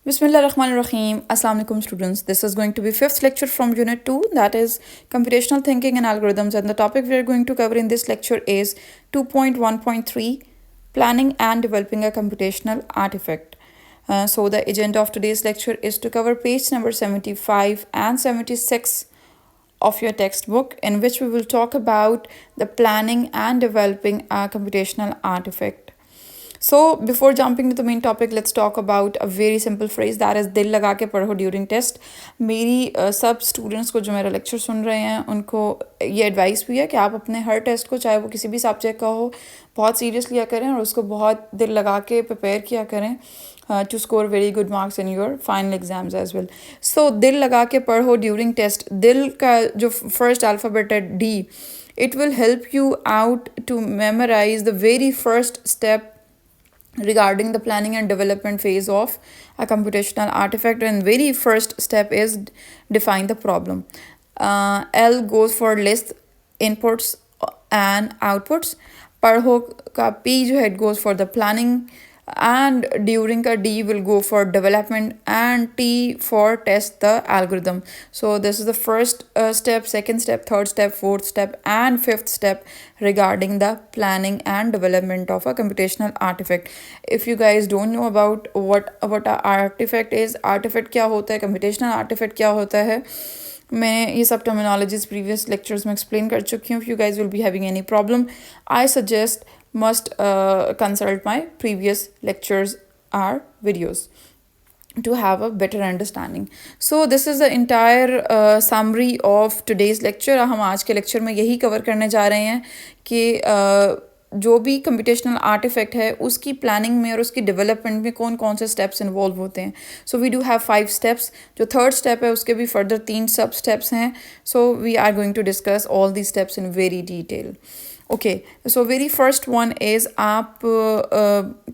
Bismillahirrahmanirrahim. Assalamu alaikum students. This is going to be fifth lecture from unit 2, that is computational thinking and algorithms, and the topic we are going to cover in this lecture is 2.1.3 planning and developing a computational artifact. So the agenda of today's lecture is to cover page number 75 and 76 of your textbook, in which we will talk about the planning and developing a computational artifact. So before jumping to the main topic, let's talk about a very simple phrase, that is दिल लगा के पढ़ो during test. मेरी सब students को जो मेरा lecture सुन रहे हैं उनको ये एडवाइस भी है कि आप अपने हर टेस्ट को, चाहे वो किसी भी सब्जेक्ट का हो, बहुत सीरियस लिया करें और उसको बहुत दिल लगा के प्रिपेयर किया करें to score very good marks in your final exams as well. So दिल लगा के पढ़ो during test. दिल का जो first alphabet है D, it will help you out to memorize the very first step regarding the planning and development phase of a computational artifact. And very first step is define the problem. L goes for list inputs and outputs. पढ़ो का P जो है, it goes for the planning, and during का D will go for development, and T for test the algorithm. So this is the first step, second step, third step, fourth step, and fifth step regarding the planning and development of a computational artifact. If you guys don't know about what a artifact is, artifact क्या होता है, computational artifact क्या होता है, मैंने ये सब terminologies previous lectures में एक्सप्लेन कर चुकी हूँ. If you guys will be having any problem, I suggest must consult my previous lectures or videos to have a better understanding. So this is the entire summary of today's lecture. हम आज के lecture में यही cover करने जा रहे हैं कि जो भी कंप्यूटेशनल आर्टिफैक्ट है उसकी प्लानिंग में और उसकी डेवलपमेंट में कौन कौन से स्टेप्स इन्वॉल्व होते हैं. So we do have 5 steps. जो थर्ड स्टेप है उसके भी फर्दर 3 सब स्टेप्स हैं. So we are going to discuss all the steps in very detail. Okay, so very first one is, आप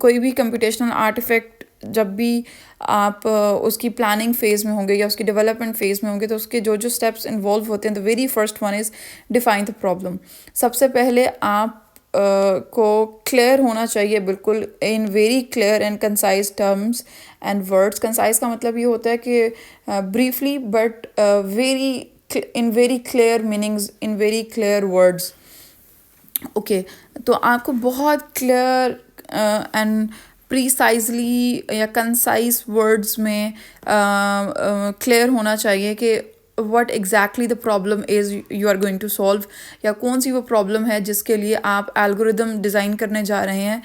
कोई भी कंप्यूटेशनल आर्टिफैक्ट जब भी आप उसकी प्लानिंग फेज़ में होंगे या उसकी डेवलपमेंट फेज़ में होंगे तो उसके जो जो स्टेप्स इन्वॉल्व होते हैं, the very first one is define the problem. सबसे पहले आप को क्लियर होना चाहिए बिल्कुल in very clear and concise terms and words. Concise का मतलब ये होता है कि briefly but very in very clear meanings, in very clear words. Okay, तो आपको बहुत क्लियर एंड प्रीसाइजली या कंसाइज वर्ड्स में क्लियर होना चाहिए कि what exactly the problem is you are going to solve, या कौन सी वो प्रॉब्लम है जिसके लिए आप एल्गोरिदम डिज़ाइन करने जा रहे हैं,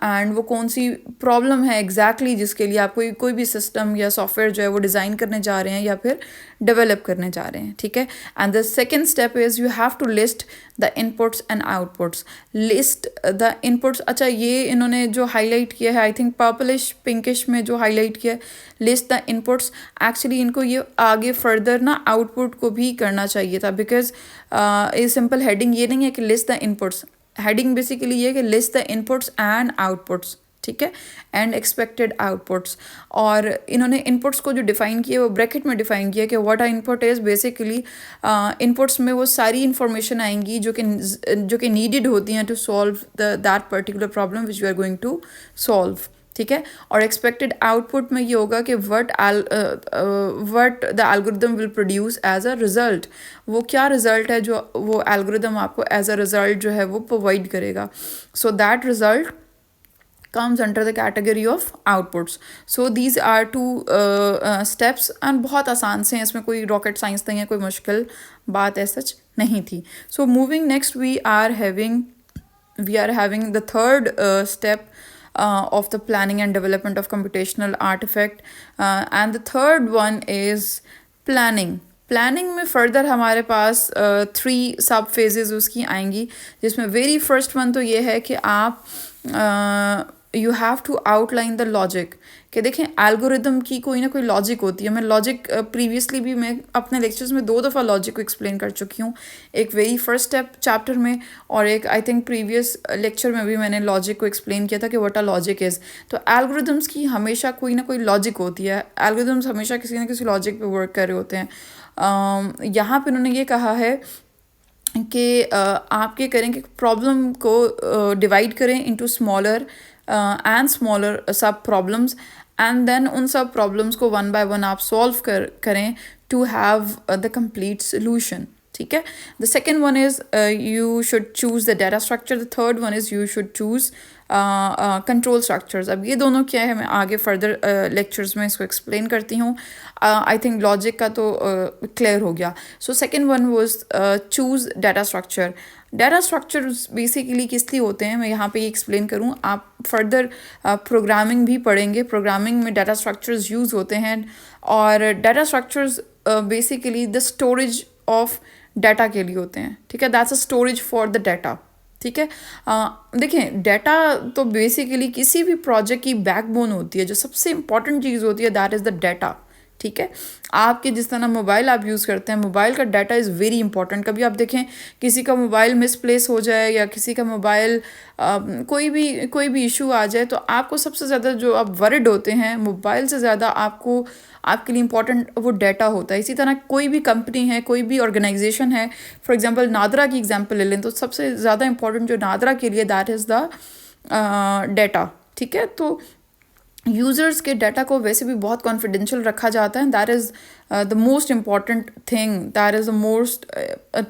एंड वो कौन सी प्रॉब्लम है एग्जैक्टली जिसके लिए आप कोई भी सिस्टम या सॉफ्टवेयर जो है वो डिज़ाइन करने जा रहे हैं या फिर डेवलप करने जा रहे हैं. ठीक है. And the second step is you have to list the inputs and outputs. List the inputs. अच्छा, ये इन्होंने जो हाईलाइट किया है, आई थिंक पर्पलिश पिंकिश में जो हाईलाइट किया है, लिस्ट द इनपुट्स, एक्चुअली इनको ये आगे फर्दर ना आउटपुट को भी करना चाहिए था, बिकॉज ये सिंपल हेडिंग ये नहीं है कि list the inputs. Heading basically ये है कि list the inputs and outputs. ठीक है, एंड एक्सपेक्टेड आउटपुट्स. और इन्होंने इनपुट्स को जो डिफ़ाइन किया वो ब्रैकेट में डिफ़ाइन किया कि what a input is. Basically inputs में वो सारी इन्फॉर्मेशन आएंगी जो कि नीडेड होती हैं to solve that particular problem which you are going to solve. ठीक है. और एक्सपेक्टेड आउटपुट में ये होगा कि what the algorithm will produce as a result. वो क्या रिज़ल्ट है जो वो एल्गोरिदम आपको एज अ रिज़ल्ट जो है वो प्रोवाइड करेगा. So that result comes under the category of outputs. So these are 2 steps and बहुत आसान से हैं, इसमें कोई rocket science नहीं है, कोई मुश्किल बात ऐसा नहीं थी. So moving next, we are having the third step of the planning and development of computational artifact, and the third one is planning. Planning में फर्दर हमारे पास 3 सब फेजेस उसकी आएंगी, जिसमें वेरी फर्स्ट वन तो ये है कि आप you have to outline the logic. कि देखें, एल्गोरिदम की कोई ना कोई लॉजिक होती है. मैं लॉजिक प्रीवियसली भी मैं अपने लेक्चर्स में 2 दफ़ा लॉजिक को एक्सप्लेन कर चुकी हूँ, एक वेरी फर्स्ट स्टेप चैप्टर में और एक आई थिंक प्रीवियस लेक्चर में भी मैंने लॉजिक को एक्सप्लेन किया था कि व्हाट अ लॉजिक इज़. तो एल्गोरिदम्स की हमेशा कोई ना कोई लॉजिक होती है. एल्गोरिदम्स हमेशा किसी न किसी लॉजिक पे वर्क कर रहे होते हैं. यहाँ पे उन्होंने ये कहा है कि आप ये करें कि प्रॉब्लम को डिवाइड करें into smaller and smaller sub problems, and then उन सब प्रॉब्लम्स को वन बाय वन आप सॉल्व करें to have the complete solution. ठीक है. The second one is you should choose the data structure. The third one is you should choose control structures. अब ये दोनों क्या है मैं आगे फर्दर लेक्चर्स में इसको एक्सप्लेन करती हूँ. आई थिंक लॉजिक का तो क्लियर हो गया. So second one was choose data structure. Data structures basically किस लिए होते हैं मैं यहाँ पे ये एक्सप्लेन करूँ. आप फर्दर प्रोग्रामिंग भी पढ़ेंगे. प्रोग्रामिंग में डाटा स्ट्रक्चर्स यूज़ होते हैं, और data structures basically the storage of data के लिए होते हैं. ठीक है. That's a storage for the data. ठीक है. देखें, डाटा तो बेसिकली किसी भी प्रोजेक्ट की बैकबोन होती है. जो सबसे इंपॉर्टेंट चीज़ होती है दैट इज़ द डाटा. ठीक है. आपके जिस तरह मोबाइल आप यूज़ करते हैं, मोबाइल का डाटा इज़ वेरी इंपॉर्टेंट. कभी आप देखें किसी का मोबाइल मिसप्लेस हो जाए या किसी का मोबाइल कोई भी इशू आ जाए, तो आपको सबसे ज़्यादा जो आप वरिड होते हैं मोबाइल से ज़्यादा आपके लिए इंपॉर्टेंट वो डाटा होता है. इसी तरह कोई भी कंपनी है, कोई भी ऑर्गेनाइजेशन है, फॉर एग्जांपल नादरा की एग्जांपल ले लें, तो सबसे ज़्यादा इंपॉर्टेंट जो नादरा के लिए दैट इज़ द डाटा. ठीक है. तो यूज़र्स के डाटा को वैसे भी बहुत कॉन्फिडेंशियल रखा जाता है. That is the most important thing. That is the most.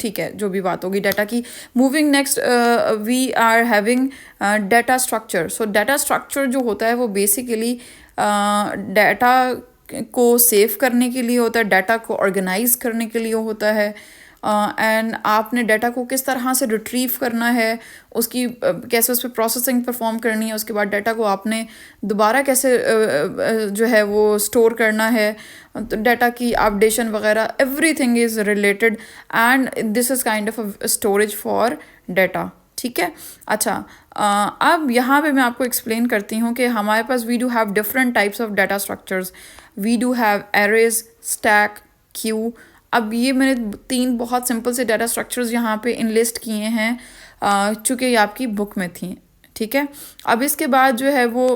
ठीक है, जो भी बात होगी डाटा की. Moving next, we are having data structure. So data structure जो होता है वो बेसिकली डाटा को सेव करने के लिए होता है, डाटा को ऑर्गेनाइज करने के लिए होता है, एंड आपने डाटा को किस तरह से रिट्रीव करना है, उसकी कैसे उस पर प्रोसेसिंग परफॉर्म करनी है, उसके बाद डाटा को आपने दोबारा कैसे जो है वो स्टोर करना है, तो डाटा की अपडेशन वगैरह everything is related, and this is kind of a storage for data. ठीक है. अच्छा, अब यहाँ पे मैं आपको एक्सप्लेन करती हूँ कि हमारे पास we do have different types of data structures. We do have arrays, stack, queue. अब ये मैंने 3 बहुत सिंपल से डाटा स्ट्रक्चर्स यहाँ पे इनलिस्ट किए हैं, चूँकि ये आपकी बुक में थी. ठीक है. अब इसके बाद जो है वो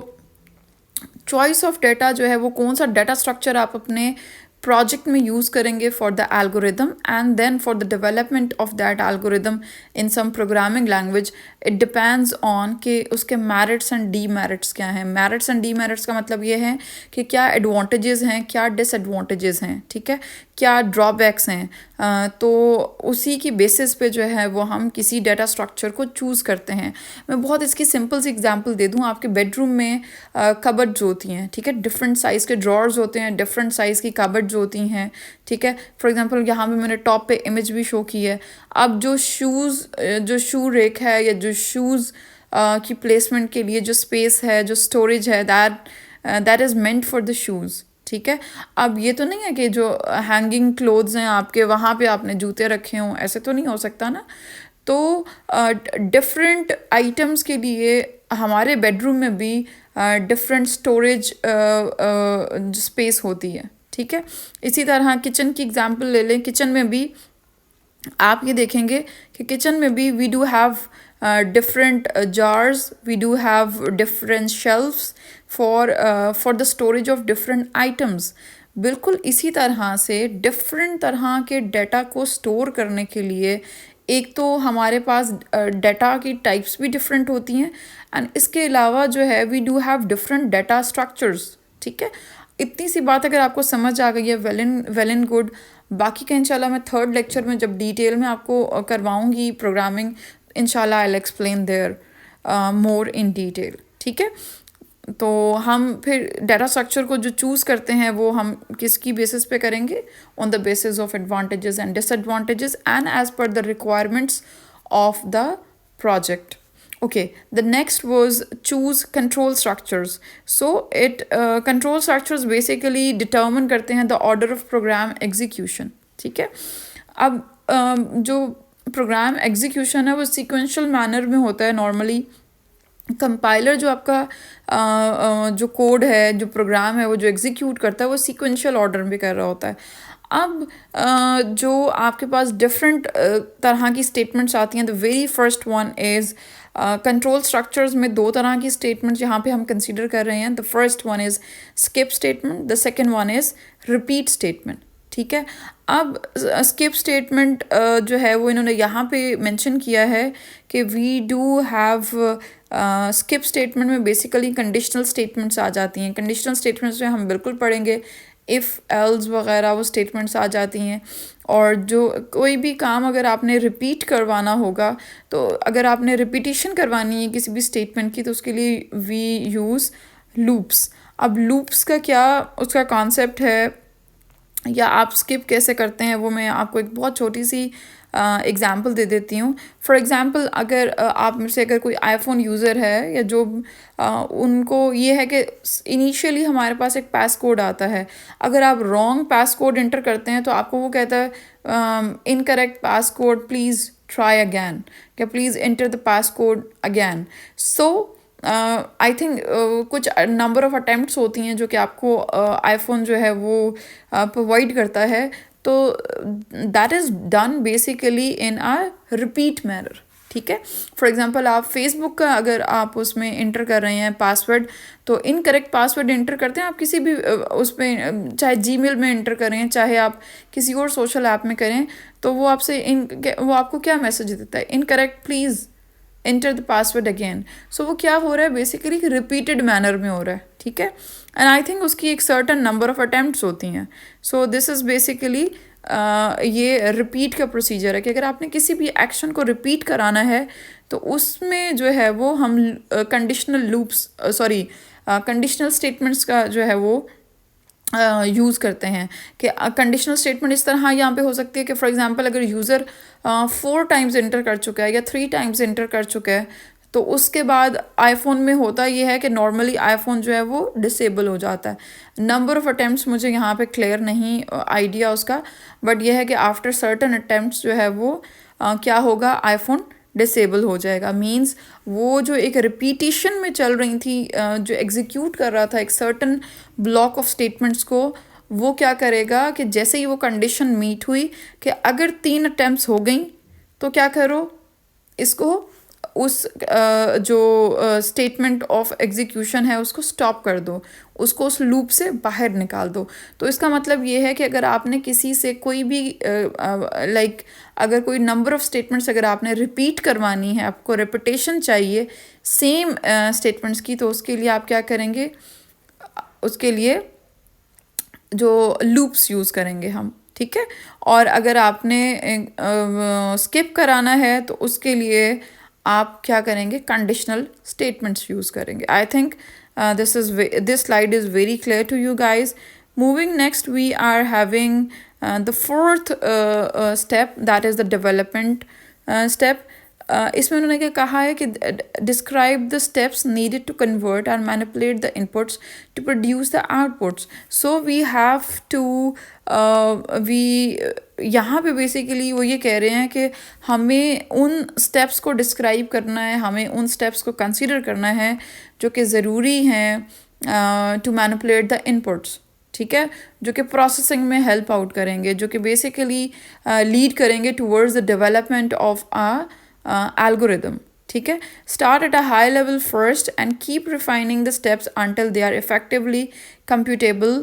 चॉइस ऑफ डाटा जो है वो कौन सा डाटा स्ट्रक्चर आप अपने प्रोजेक्ट में यूज़ करेंगे for the algorithm, and then for the development of that algorithm in some programming language. It depends on कि उसके मेरिट्स एंड डीमेरिट्स क्या हैं. मेरिट्स एंड डीमेरिट्स का मतलब ये है कि क्या एडवांटेजेस हैं, क्या डिसएडवांटेजेस हैं. ठीक है. क्या ड्रॉबैक्स हैं. तो उसी की बेसिस पे जो है वो हम किसी डाटा स्ट्रक्चर को चूज़ करते हैं. मैं बहुत इसकी सिंपल सी एग्जांपल दे दूँ. आपके बेडरूम में कबर्ड जो होती हैं, ठीक है, डिफरेंट साइज़ के ड्रॉर्स होते हैं, डिफरेंट साइज़ की कबर्ड जो होती हैं. ठीक है. फॉर एग्जांपल यहाँ पे मैंने टॉप पे इमेज भी शो की है. अब जो शू रेक है या जो शूज़ की प्लेसमेंट के लिए जो स्पेस है, जो स्टोरेज है, that is meant for the shoes. ठीक है. अब ये तो नहीं है कि जो हैंगिंग क्लोथ्स हैं आपके वहाँ पे आपने जूते रखे हों, ऐसे तो नहीं हो सकता ना. तो डिफरेंट आइटम्स के लिए हमारे बेडरूम में भी डिफरेंट स्टोरेज स्पेस होती है. ठीक है. इसी तरह किचन की एग्जांपल ले लें. किचन में भी आप ये देखेंगे कि किचन में भी we do have different jars, we do have different shelves for the storage of different items. बिल्कुल इसी तरह से डिफरेंट तरह के डाटा को स्टोर करने के लिए एक तो हमारे पास डाटा की टाइप्स भी डिफरेंट होती हैं, एंड इसके अलावा जो है we do have different data structures. ठीक है. इतनी सी बात अगर आपको समझ आ गई है, वेल एंड गुड. बाकी का इंशाल्लाह मैं थर्ड लेक्चर में जब डिटेल में आपको करवाऊँगी प्रोग्रामिंग, इंशाल्लाह I will explain there more in detail. ठीक है. तो हम फिर डाटा स्ट्रक्चर को जो चूज़ करते हैं वो हम किसकी बेसिस पे करेंगे, on the basis of advantages and disadvantages and as per the requirements of the project. Okay, the next was choose control structures. So control structures basically determine करते हैं the order of program execution. ठीक है. अब जो program execution है वो sequential manner में होता है नॉर्मली. कंपाइलर जो आपका जो कोड है, जो प्रोग्राम है, वो जो एग्जीक्यूट करता है वो सीक्वेंशियल ऑर्डर में कर रहा होता है. अब जो आपके पास डिफरेंट तरह की स्टेटमेंट्स आती हैं. The very first one is control structures में 2 तरह की स्टेटमेंट्स यहाँ पे हम कंसीडर कर रहे हैं. The first one is skip statement, the second one is repeat statement. ठीक है. अब स्किप स्टेटमेंट जो है वो इन्होंने यहाँ पे मेंशन किया है कि we do have skip statement में बेसिकली कंडीशनल स्टेटमेंट्स आ जाती हैं। कंडीशनल स्टेटमेंट्स में हम बिल्कुल पढ़ेंगे, इफ़ एल्स वगैरह वो स्टेटमेंट्स आ जाती हैं। और जो कोई भी काम अगर आपने रिपीट करवाना होगा, तो अगर आपने रिपीटिशन करवानी है किसी भी स्टेटमेंट की, तो उसके लिए वी यूज़ लूप्स। अब लूप्स का क्या उसका कॉन्सेप्ट है या आप स्किप कैसे करते हैं, वो मैं आपको एक बहुत छोटी सी एग्ज़ाम्पल दे देती हूँ। फॉर एग्ज़ाम्पल, अगर आप में से अगर कोई आईफोन यूज़र है या जो उनको ये है कि इनिशियली हमारे पास एक पास कोड आता है, अगर आप रॉन्ग पास कोड इंटर करते हैं तो आपको वो कहता है incorrect pass code, please try again, क्या please enter the pass code again. So I think कुछ नंबर ऑफ़ अटैम्प्ट्स होती हैं जो कि आपको आईफोन जो है वो प्रोवाइड करता है। तो that is done basically in a repeat manner, ठीक है। फॉर एग्जांपल, आप फेसबुक का अगर आप उसमें इंटर कर रहे हैं पासवर्ड, तो इनकरेक्ट पासवर्ड इंटर करते हैं आप किसी भी उसमें, चाहे जीमेल में इंटर करें, चाहे आप किसी और सोशल ऐप में करें, तो वो आपसे वो आपको क्या मैसेज देता है, incorrect, please enter the password again. So वो क्या हो रहा है, बेसिकली रिपीटेड मैनर में हो रहा है, ठीक है। एंड आई थिंक उसकी एक सर्टन नंबर ऑफ अटैम्प्ट्स होती हैं। सो दिस इज़ बेसिकली ये रिपीट का प्रोसीजर है कि अगर आपने किसी भी एक्शन को रिपीट कराना है, तो उसमें जो है वो हम कंडीशनल लूप्स कंडीशनल स्टेटमेंट्स का जो है वो यूज़ करते हैं। कि कंडीशनल स्टेटमेंट इस तरह यहाँ पे हो सकती है कि फॉर एग्जांपल, अगर यूज़र 4 टाइम्स इंटर कर चुका है या 3 टाइम्स इंटर कर चुका है, तो उसके बाद आईफोन में होता ये है कि नॉर्मली आईफोन जो है वो डिसेबल हो जाता है। नंबर ऑफ़ अटैम्प्ट्स मुझे यहाँ पे क्लियर नहीं आइडिया उसका, बट यह है कि आफ्टर सर्टन अटैम्प्ट्स जो है वो क्या होगा, आईफोन डिसेबल हो जाएगा। मींस वो जो एक रिपीटिशन में चल रही थी, जो एग्जीक्यूट कर रहा था एक सर्टन ब्लॉक ऑफ स्टेटमेंट्स को, वो क्या करेगा कि जैसे ही वो कंडीशन मीट हुई कि अगर 3 अटैम्प्ट्स हो गई, तो क्या करो, इसको उस जो स्टेटमेंट ऑफ एग्जीक्यूशन है उसको स्टॉप कर दो, उसको उस लूप से बाहर निकाल दो। तो इसका मतलब ये है कि अगर आपने किसी से कोई भी अगर कोई नंबर ऑफ़ स्टेटमेंट्स अगर आपने रिपीट करवानी है, आपको रेपिटेशन चाहिए सेम स्टेटमेंट्स की, तो उसके लिए आप क्या करेंगे, उसके लिए जो लूप्स यूज़ करेंगे हम, ठीक है। और अगर आपने स्किप कराना है, तो उसके लिए आप क्या करेंगे, कंडीशनल स्टेटमेंट्स यूज़ करेंगे। I think this slide is very clear to you guys. Moving next, we are having the fourth step, that is the development step. इसमें उन्होंने क्या कहा है कि describe the steps needed to convert and manipulate the inputs to produce the outputs. So we have to यहाँ पे basically वो ये कह रहे हैं कि हमें उन स्टेप्स को डिस्क्राइब करना है, हमें उन स्टेप्स को कंसीडर करना है जो कि ज़रूरी हैं टू मैनिपुलेट द इनपुट्स, ठीक है, जो कि प्रोसेसिंग में हेल्प आउट करेंगे, जो कि बेसिकली लीड करेंगे towards the development of algorithm, ठीक है। Start at a high level first and keep refining the steps until they are effectively computable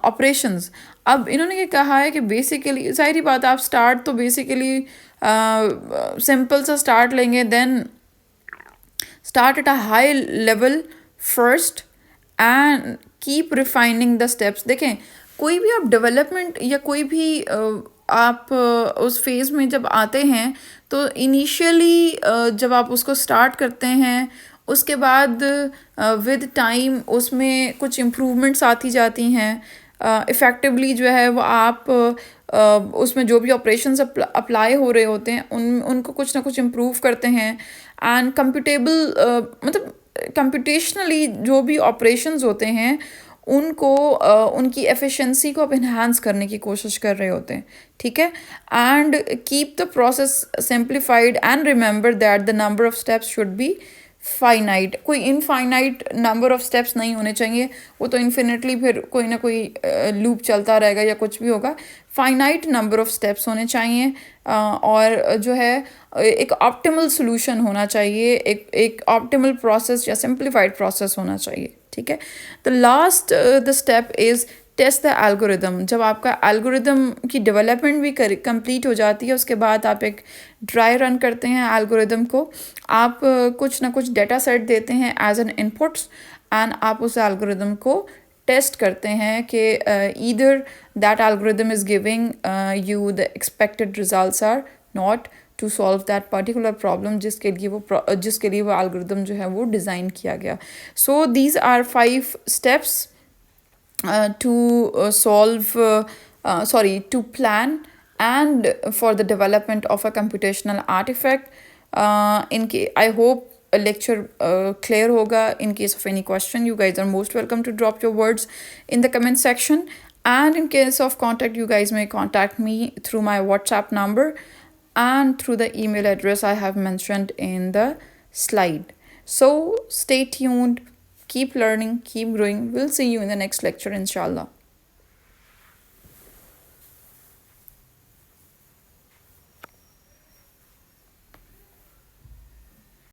operations. अब इन्होंने ये कहा है कि बेसिकली सारी बात, आप स्टार्ट तो बेसिकली सिंपल सा स्टार्ट लेंगे, then start at a high level first and keep refining the steps. देखें, कोई भी आप डेवलपमेंट या कोई भी आप उस फेज़ में जब आते हैं, तो इनिशियली जब आप उसको स्टार्ट करते हैं, उसके बाद विद टाइम उसमें कुछ इम्प्रूवमेंट्स आती जाती हैं। इफ़ेक्टिवली जो है वो आप उसमें जो भी ऑपरेशंस अप्लाई हो रहे होते हैं उनको कुछ ना कुछ इम्प्रूव करते हैं। एंड कंप्यूटेबल मतलब कंप्यूटेशनली जो भी ऑपरेशंस होते हैं उनको उनकी एफिशिएंसी को आप इन्हांस करने की कोशिश कर रहे होते हैं, ठीक है। And keep the process simplified and remember that the number of steps should be finite. कोई इनफाइनाइट नंबर ऑफ स्टेप्स नहीं होने चाहिए, वो तो इन्फिनिटली फिर कोई ना कोई लूप चलता रहेगा या कुछ भी होगा। फाइनाइट नंबर ऑफ स्टेप्स होने चाहिए और जो है एक ऑप्टिमल सोल्यूशन होना चाहिए, एक ऑप्टिमल प्रोसेस या सिंप्लीफाइड प्रोसेस होना चाहिए, ठीक है। The last the step is test the algorithm. जब आपका एल्गोरिदम की डेवलपमेंट भी कंप्लीट हो जाती है, उसके बाद आप एक ड्राई रन करते हैं एल्गोरिदम को। आप कुछ ना कुछ डेटा सेट देते हैं एज एन इनपुट्स, एंड आप उस एल्गोरिदम को टेस्ट करते हैं कि either that algorithm is giving you the expected results or not to solve that particular problem जिसके लिए वो एल्गोरिदम जो है वो डिज़ाइन किया गया। So these are 5 steps to plan and for the development of a computational artifact. I hope a lecture clear hoga. In case of any question, you guys are most welcome to drop your words in the comment section, and in case of contact, you guys may contact me through my WhatsApp number and through the email address I have mentioned in the slide. So stay tuned, keep learning, keep growing. We'll see you in the next lecture, inshallah.